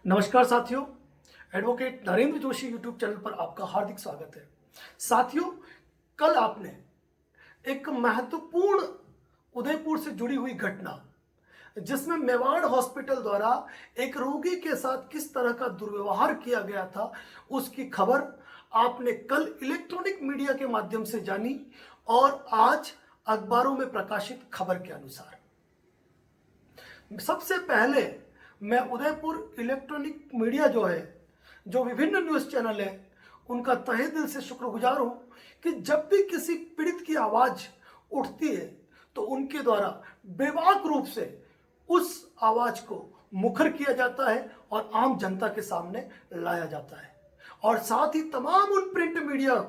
नमस्कार साथियों, advocate Narendra Joshi YouTube channel पर आपका हार्दिक स्वागत है। साथियों, कल आपने एक महत्वपूर्ण उदयपुर से जुड़ी हुई घटना, जिसमें मेवाड़ हॉस्पिटल द्वारा एक रोगी के साथ किस तरह का दुर्व्यवहार किया गया था, उसकी खबर आपने कल इलेक्ट्रॉनिक मीडिया के माध्यम से जानी और आज अखबारों में प्रकाशित खबर के अनुसार। सबसे पहले मैं उदयपुर इलेक्ट्रॉनिक मीडिया जो विभिन्न न्यूज़ चैनल है, उनका तहे दिल से शुक्रगुजार हूं कि जब भी किसी पीड़ित की आवाज़ उठती है तो उनके द्वारा बेबाक रूप से उस आवाज़ को मुखर किया जाता है और आम जनता के सामने लाया जाता है। और साथ ही तमाम उन प्रिंट मीडिया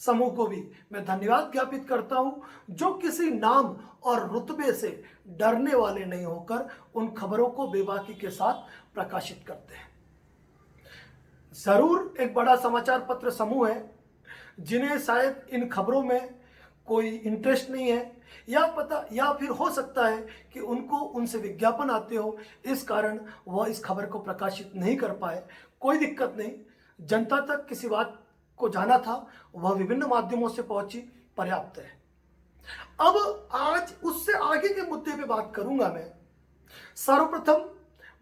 समूह को भी मैं धन्यवाद ज्ञापित करता हूं, जो किसी नाम और रुतबे से डरने वाले नहीं होकर उन खबरों को बेबाकी के साथ प्रकाशित करते हैं। जरूर एक बड़ा समाचार पत्र समूह है जिन्हें शायद इन खबरों में कोई इंटरेस्ट नहीं है, या फिर हो सकता है कि उनको उनसे विज्ञापन आते हो, इस कारण वह इस खबर को प्रकाशित नहीं कर पाए। कोई दिक्कत नहीं, जनता तक किसी बात को जाना था, वह विभिन्न माध्यमों से पहुंची, पर्याप्त है। अब आज उससे आगे के मुद्दे पे बात करूंगा मैं। सर्वप्रथम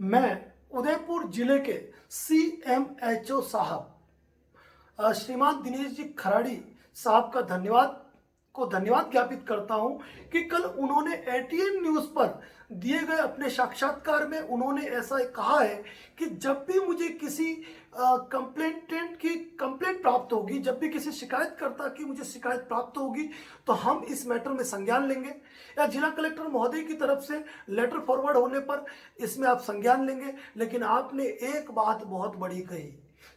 मैं उदयपुर जिले के CMHO साहब श्रीमान दिनेश जी खराड़ी साहब का धन्यवाद ज्ञापित करता हूं कि कल उन्होंने ATN न्यूज पर दिए गए अपने साक्षात्कार में उन्होंने ऐसा कहा है कि जब भी मुझे किसी कंप्लेंटेंट की कंप्लेंट प्राप्त होगी, जब भी किसी शिकायतकर्ता की मुझे शिकायत प्राप्त होगी, तो हम इस मैटर में संज्ञान लेंगे, या जिला कलेक्टर महोदय की तरफ से लेटर फॉरवर्ड होने पर इसमें आप संज्ञान लेंगे। लेकिन आपने एक बात बहुत बड़ी कही,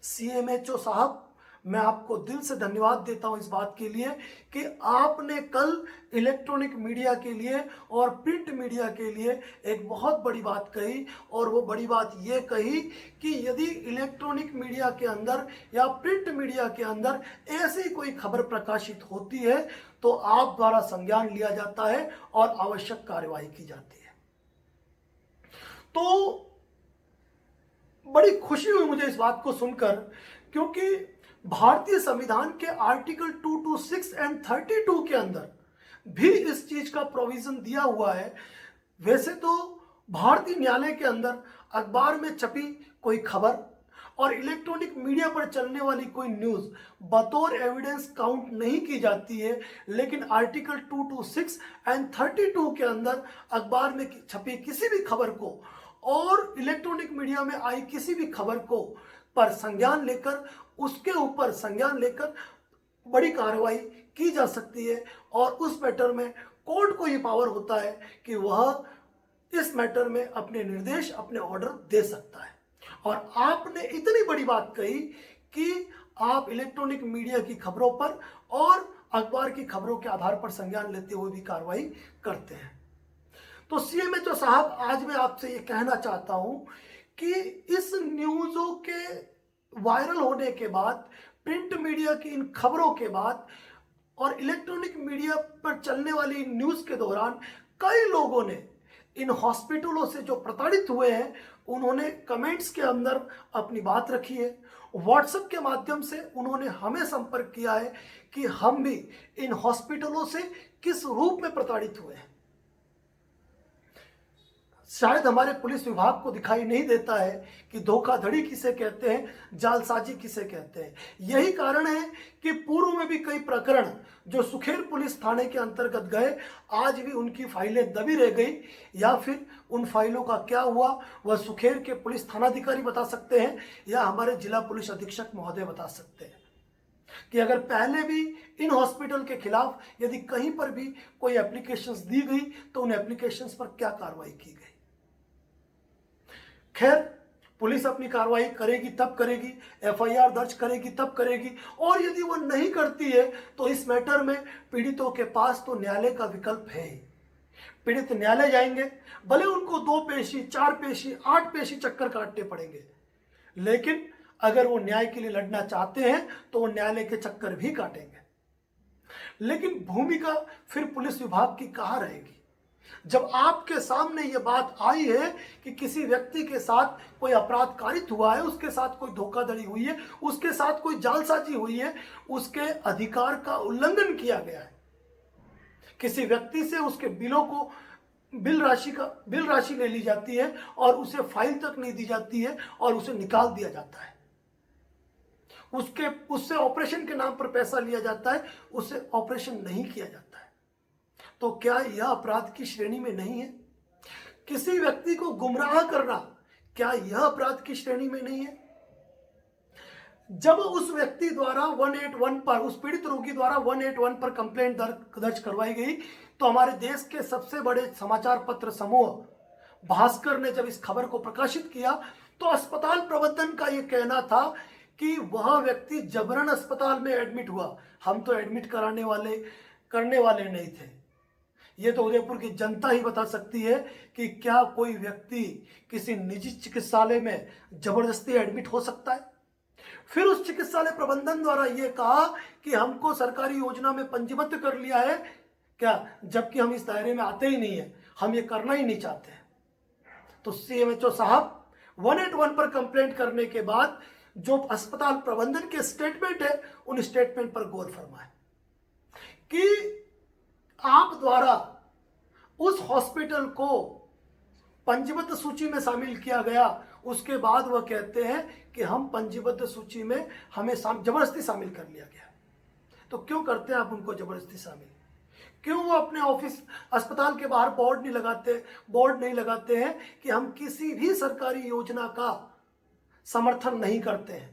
CMHO साहब, मैं आपको दिल से धन्यवाद देता हूं इस बात के लिए कि आपने कल इलेक्ट्रॉनिक मीडिया के लिए और प्रिंट मीडिया के लिए एक बहुत बड़ी बात कही। और वो बड़ी बात ये कही कि यदि इलेक्ट्रॉनिक मीडिया के अंदर या प्रिंट मीडिया के अंदर ऐसी कोई खबर प्रकाशित होती है तो आप द्वारा संज्ञान लिया जाता है और आवश्यक कार्यवाही की जाती है। तो बड़ी खुशी हुई मुझे इस बात को सुनकर, क्योंकि भारतीय संविधान के आर्टिकल 226 एंड 32 के अंदर भी इस चीज का प्रोविजन दिया हुआ है। वैसे तो भारतीय न्यायालय के अंदर अखबार में छपी कोई खबर और इलेक्ट्रॉनिक मीडिया पर चलने वाली कोई न्यूज बतौर एविडेंस काउंट नहीं की जाती है, लेकिन आर्टिकल 226 एंड 32 के अंदर अखबार में छपी किसी भी खबर को और इलेक्ट्रॉनिक मीडिया में आई किसी भी खबर को पर संज्ञान लेकर, उसके ऊपर संज्ञान लेकर बड़ी कार्रवाई की जा सकती है। और उस मैटर में कोर्ट को ये पावर होता है कि वह इस मैटर में अपने निर्देश, अपने ऑर्डर दे सकता है। और आपने इतनी बड़ी बात कही कि आप इलेक्ट्रॉनिक मीडिया की खबरों पर और अखबार की खबरों के आधार पर संज्ञान लेते हुए भी कार्रवाई करते हैं। तो CMHO साहब, आज मैं आपसे ये कहना चाहता हूं कि इस न्यूज़ों के वायरल होने के बाद, प्रिंट मीडिया की इन खबरों के बाद और इलेक्ट्रॉनिक मीडिया पर चलने वाली न्यूज़ के दौरान कई लोगों ने इन हॉस्पिटलों से जो प्रताड़ित हुए हैं, उन्होंने कमेंट्स के अंदर अपनी बात रखी है। व्हाट्सएप के माध्यम से उन्होंने हमें संपर्क किया है कि हम भी इन हॉस्पिटलों से किस रूप में प्रताड़ित हुए हैं। शायद हमारे पुलिस विभाग को दिखाई नहीं देता है कि धोखाधड़ी किसे कहते हैं, जालसाजी किसे कहते हैं। यही कारण है कि पूर्व में भी कई प्रकरण जो सुखेर पुलिस थाने के अंतर्गत गए, आज भी उनकी फाइलें दबी रह गई, या फिर उन फाइलों का क्या हुआ वह सुखेर के पुलिस थानाधिकारी बता सकते हैं, या हमारे जिला पुलिस अधीक्षक महोदय बता सकते हैं कि अगर पहले भी इन हॉस्पिटल के खिलाफ यदि कहीं पर भी कोई एप्लीकेशंस दी गई तो उन एप्लीकेशंस पर क्या कार्रवाई की गई। खैर, पुलिस अपनी कार्रवाई करेगी तब करेगी, FIR दर्ज करेगी तब करेगी, और यदि वो नहीं करती है तो इस मैटर में पीड़ितों के पास तो न्यायालय का विकल्प है। पीड़ित न्यायालय जाएंगे, भले उनको 2 पेशी, 4 पेशी, 8 पेशी चक्कर काटने पड़ेंगे, लेकिन अगर वो न्याय के लिए लड़ना चाहते हैं तो वो न्यायालय के चक्कर भी काटेंगे। लेकिन भूमिका फिर पुलिस विभाग की कहाँ रहेगी? जब आपके सामने ये बात आई है कि किसी व्यक्ति के साथ कोई अपराध कारित हुआ है, उसके साथ कोई धोखाधड़ी हुई है, उसके साथ कोई जालसाजी हुई है, उसके अधिकार का उल्लंघन किया गया है, किसी व्यक्ति से उसके बिलों को बिल राशि ले ली जाती है और उसे फाइल तक नहीं दी जाती है और उसे निकाल दिया जाता है, उससे ऑपरेशन के नाम पर पैसा लिया जाता है, उससे ऑपरेशन नहीं किया जाता है, तो क्या यह अपराध की श्रेणी में नहीं है? किसी व्यक्ति को गुमराह करना, क्या यह अपराध की श्रेणी में नहीं है? जब उस व्यक्ति द्वारा 181 पर, उस पीड़ित रोगी द्वारा 181 पर कंप्लेंट दर्ज करवाई गई, तो हमारे देश के सबसे बड़े समाचार पत्र समूह भास्कर ने जब इस खबर को प्रकाशित किया, तो अस्पताल प्रबंधन का यह कहना था कि वह व्यक्ति जबरन अस्पताल में एडमिट हुआ, हम तो एडमिट करने वाले नहीं थे। ये तो उदयपुर की जनता ही बता सकती है कि क्या कोई व्यक्ति किसी निजी चिकित्सालय में जबरदस्ती एडमिट हो सकता है? फिर उस चिकित्सालय प्रबंधन द्वारा यह कहा कि हमको सरकारी योजना में पंजीबद्ध कर लिया है क्या, जबकि हम इस दायरे में आते ही नहीं है, हम ये करना ही नहीं चाहते। तो सीएमएचओ साहब 181 पर कंप्लेंट करने के बाद जो अस्पताल प्रबंधन के स्टेटमेंट है, उन स्टेटमेंट पर गौर फरमाए कि आप द्वारा उस हॉस्पिटल को पंजीबद्ध सूची में शामिल किया गया, उसके बाद वह कहते हैं कि हम पंजीबद्ध सूची में हमें जबरदस्ती शामिल कर लिया गया। तो क्यों करते हैं आप उनको जबरदस्ती शामिल? क्यों वो अपने ऑफिस अस्पताल के बाहर बोर्ड नहीं लगाते हैं कि हम किसी भी सरकारी योजना का समर्थन नहीं करते हैं?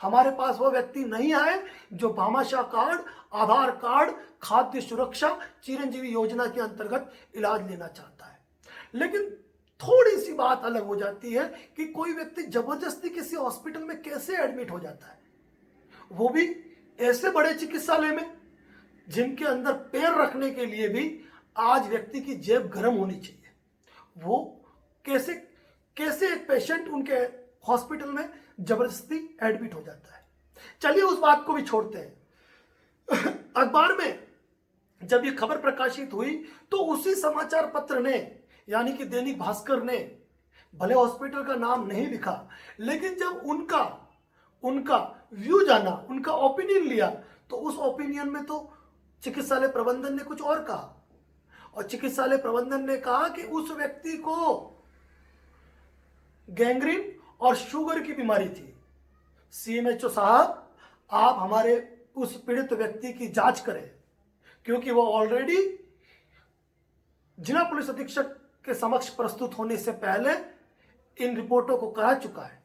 हमारे पास वो व्यक्ति नहीं आए जो भामाशाह कार्ड, आधार कार्ड, खाद्य सुरक्षा, चिरंजीवी योजना के अंतर्गत इलाज लेना चाहता है। लेकिन थोड़ी सी बात अलग हो जाती है कि कोई व्यक्ति जबरदस्ती किसी हॉस्पिटल में कैसे एडमिट हो जाता है, वो भी ऐसे बड़े चिकित्सालय में जिनके अंदर पैर रखने के लिए भी आज व्यक्ति की जेब गर्म होनी चाहिए। वो कैसे एक पेशेंट उनके हॉस्पिटल में जबरदस्ती एडमिट हो जाता है? चलिए उस बात को भी छोड़ते हैं। अखबार में जब ये खबर प्रकाशित हुई तो उसी समाचार पत्र ने, यानी कि दैनिक भास्कर ने, भले हॉस्पिटल का नाम नहीं लिखा, लेकिन जब उनका व्यू जाना, उनका ओपिनियन लिया, तो उस ओपिनियन में तो चिकित्सालय प्रबंधन ने कुछ और कहा। और चिकित्सालय प्रबंधन ने कहा कि उस व्यक्ति को गैंग्रीन और शुगर की बीमारी थी। सीएमएचओ साहब, आप हमारे उस पीड़ित व्यक्ति की जांच करें, क्योंकि वो ऑलरेडी जिला पुलिस अधीक्षक के समक्ष प्रस्तुत होने से पहले इन रिपोर्टों को करा चुका है,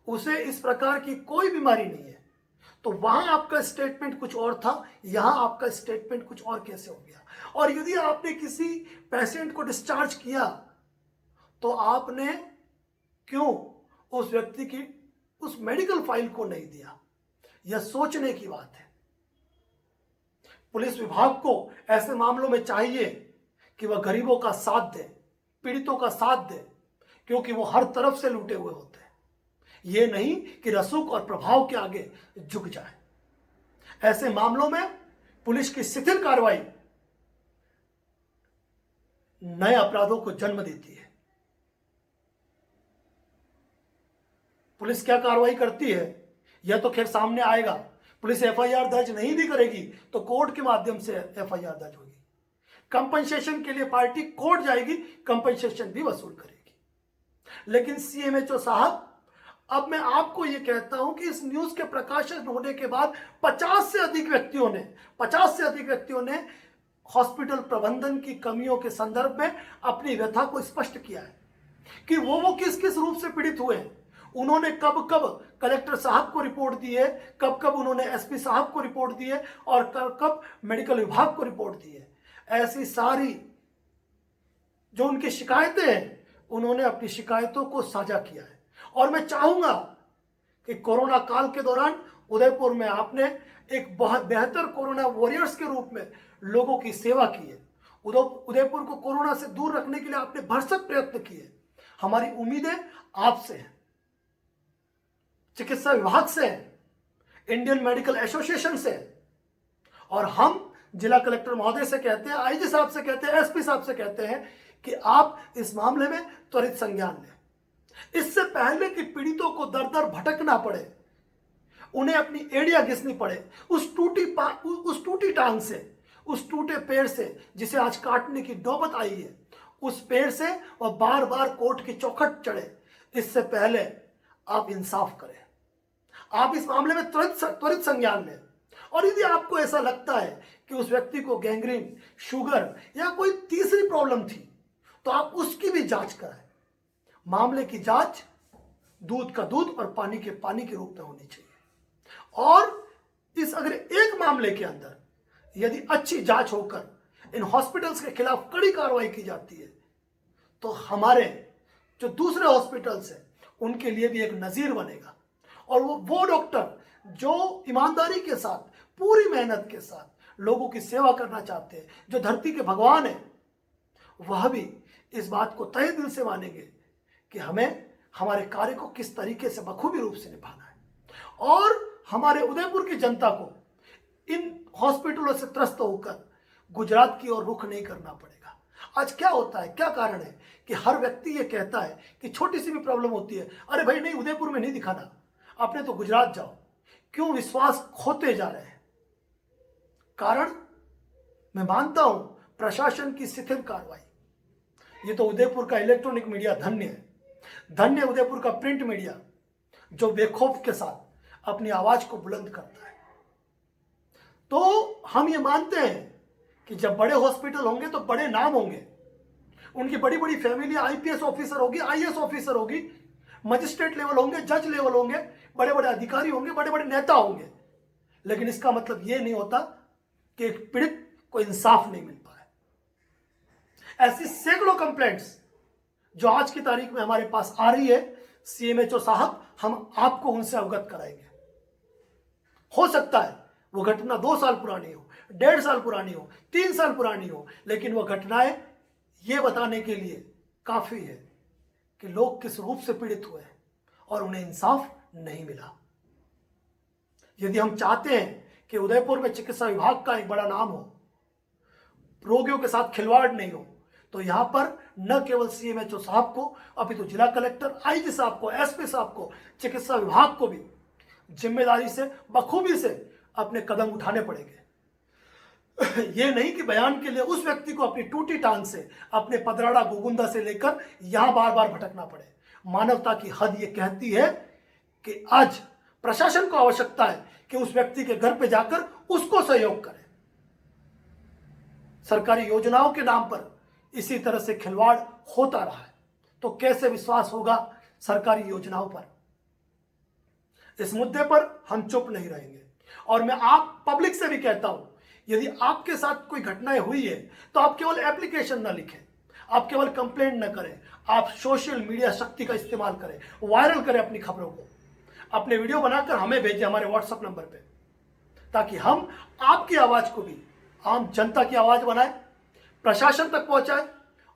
उसे इस प्रकार की कोई बीमारी नहीं है। तो वहां आपका स्टेटमेंट कुछ और था, यहां आपका स्टेटमेंट कुछ और कैसे हो गया? और यदि आपने किसी पेशेंट को डिस्चार्ज किया तो आपने क्यों उस व्यक्ति की उस मेडिकल फाइल को नहीं दिया? यह सोचने की बात है। पुलिस विभाग को ऐसे मामलों में चाहिए कि वह गरीबों का साथ दे, पीड़ितों का साथ दे, क्योंकि वो हर तरफ से लूटे हुए होते हैं। ये नहीं कि रसूख और प्रभाव के आगे झुक जाए। ऐसे मामलों में पुलिस की शिथिल कार्रवाई नए अपराधों को जन्म देती है। पुलिस क्या कार्रवाई करती है यह तो खैर सामने आएगा। पुलिस एफआईआर दर्ज नहीं भी करेगी तो कोर्ट के माध्यम से एफआईआर दर्ज होगी। कंपनसेशन के लिए पार्टी कोर्ट जाएगी, कंपनसेशन भी वसूल करेगी। लेकिन सीएमएचओ साहब, अब मैं आपको यह कहता हूं कि इस न्यूज के प्रकाशन होने के बाद 50 से अधिक व्यक्तियों ने हॉस्पिटल प्रबंधन की कमियों के संदर्भ में अपनी व्यथा को स्पष्ट किया है कि वो किस किस रूप से पीड़ित हुए हैं। उन्होंने कब कब कलेक्टर साहब को रिपोर्ट दी है, कब कब उन्होंने एसपी साहब को रिपोर्ट दी है और कब कब मेडिकल विभाग को रिपोर्ट दी है। ऐसी सारी जो उनकी शिकायतें हैं, उन्होंने अपनी शिकायतों को साझा किया है। और मैं चाहूंगा कि कोरोना काल के दौरान उदयपुर में आपने एक बहुत बेहतर कोरोना वॉरियर्स के रूप में लोगों की सेवा की है। उदयपुर को कोरोना से दूर रखने के लिए आपने भरसक प्रयत्न किए। हमारी उम्मीदें आपसे हैं, चिकित्सा विभाग से, इंडियन मेडिकल एसोसिएशन से, और हम जिला कलेक्टर महोदय से कहते हैं, आईजी साहब से कहते हैं, एसपी साहब से कहते हैं कि आप इस मामले में त्वरित संज्ञान लें। इससे पहले कि पीड़ितों को दर दर भटकना पड़े, उन्हें अपनी एड़ियां घिसनी पड़े, उस टूटी टांग से, उस टूटे पेड़ से जिसे आज काटने की नौबत आई है, उस पेड़ से वह बार बार कोर्ट की चौखट चढ़े, इससे पहले आप इंसाफ करें। आप इस मामले में त्वरित संज्ञान लें। और यदि आपको ऐसा लगता है कि उस व्यक्ति को गैंग्रीन, शुगर या कोई तीसरी प्रॉब्लम थी, तो आप उसकी भी जांच कराएं। मामले की जांच दूध का दूध और पानी के पानी के रूप में होनी चाहिए। और इस अगर एक मामले के अंदर यदि अच्छी जांच होकर इन हॉस्पिटल्स के खिलाफ कड़ी कार्रवाई की जाती है, तो हमारे जो दूसरे हॉस्पिटल्स हैं उनके लिए भी एक नजीर बनेगा। और वो डॉक्टर जो ईमानदारी के साथ, पूरी मेहनत के साथ लोगों की सेवा करना चाहते हैं, जो धरती के भगवान हैं, वह भी इस बात को तहे दिल से मानेंगे कि हमें हमारे कार्य को किस तरीके से बखूबी रूप से निभाना है। और हमारे उदयपुर की जनता को इन हॉस्पिटलों से त्रस्त होकर गुजरात की ओर रुख नहीं करना पड़ेगा। आज क्या होता है, क्या कारण है कि हर व्यक्ति ये कहता है कि छोटी सी भी प्रॉब्लम होती है, अरे भाई नहीं, उदयपुर में नहीं दिखाना, अपने तो गुजरात जाओ। क्यों विश्वास खोते जा रहे हैं? कारण मैं मानता हूं प्रशासन की शिथिल कार्रवाई। ये तो उदयपुर का इलेक्ट्रॉनिक मीडिया धन्य है, धन्य उदयपुर का प्रिंट मीडिया जो बेखौफ के साथ अपनी आवाज को बुलंद करता है। तो हम ये मानते हैं कि जब बड़े हॉस्पिटल होंगे तो बड़े नाम होंगे, उनकी बड़ी बड़ी फैमिली, आईपीएस ऑफिसर होगी, आईएएस ऑफिसर होगी, मजिस्ट्रेट लेवल होंगे, जज लेवल होंगे, बड़े बड़े अधिकारी होंगे, बड़े बड़े नेता होंगे। लेकिन इसका मतलब ये नहीं होता कि एक पीड़ित को इंसाफ नहीं मिल पा रहा है। ऐसी सैकड़ों कंप्लेंट्स जो आज की तारीख में हमारे पास आ रही है, सीएमएचओ साहब, हम आपको उनसे अवगत कराएंगे। हो सकता है वो घटना 2 साल पुरानी हो, 1.5 साल पुरानी हो, 3 साल पुरानी हो, लेकिन वो घटनाएं ये बताने के लिए काफी है कि लोग किस रूप से पीड़ित हुए हैं और उन्हें इंसाफ नहीं मिला। यदि हम चाहते हैं कि उदयपुर में चिकित्सा विभाग का एक बड़ा नाम हो, रोगियों के साथ खिलवाड़ नहीं हो, तो यहां पर न केवल सीएमएचओ साहब को, अपितु जिला कलेक्टर, आईजी साहब को, एसपी साहब को, चिकित्सा विभाग को भी जिम्मेदारी से, बखूबी से अपने कदम उठाने पड़ेंगे। ये नहीं कि बयान के लिए उस व्यक्ति को अपनी टूटी टांग से, अपने पदराड़ा गोगुंदा से लेकर यहां बार बार भटकना पड़े। मानवता की हद ये कहती है कि आज प्रशासन को आवश्यकता है कि उस व्यक्ति के घर पे जाकर उसको सहयोग करे। सरकारी योजनाओं के नाम पर इसी तरह से खिलवाड़ होता रहा है, तो कैसे विश्वास होगा सरकारी योजनाओं पर? इस मुद्दे पर हम चुप नहीं रहेंगे। और मैं आप पब्लिक से भी कहता हूं, यदि आपके साथ कोई घटनाएं हुई है तो आप केवल एप्लीकेशन ना लिखें, आप केवल कंप्लेंट ना करें, आप सोशल मीडिया शक्ति का इस्तेमाल करें, वायरल करें अपनी खबरों को, अपने वीडियो बनाकर हमें भेजें हमारे व्हाट्सएप नंबर पे, ताकि हम आपकी आवाज को भी आम जनता की आवाज बनाए, प्रशासन तक पहुंचाए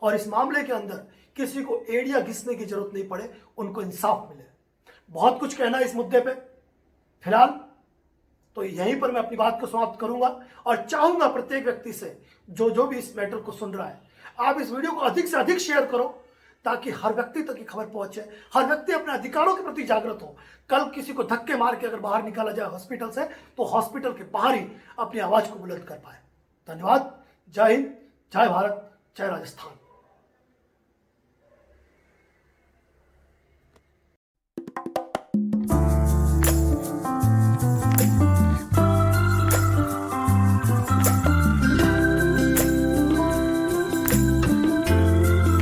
और इस मामले के अंदर किसी को एड़ियां घिसने की जरूरत नहीं पड़े, उनको इंसाफ मिले। बहुत कुछ कहना है इस मुद्दे पे, फिलहाल तो यहीं पर मैं अपनी बात को समाप्त करूंगा और चाहूंगा प्रत्येक व्यक्ति से जो भी इस मैटर को सुन रहा है, आप इस वीडियो को अधिक से अधिक शेयर करो, ताकि हर व्यक्ति तक ये खबर पहुंचे, हर व्यक्ति अपने अधिकारों के प्रति जागृत हो। कल किसी को धक्के मार के अगर बाहर निकाला जाए हॉस्पिटल से, तो हॉस्पिटल के बाहर ही अपनी आवाज को बुलंद कर पाए। धन्यवाद। जय हिंद, जय भारत, जय राजस्थान।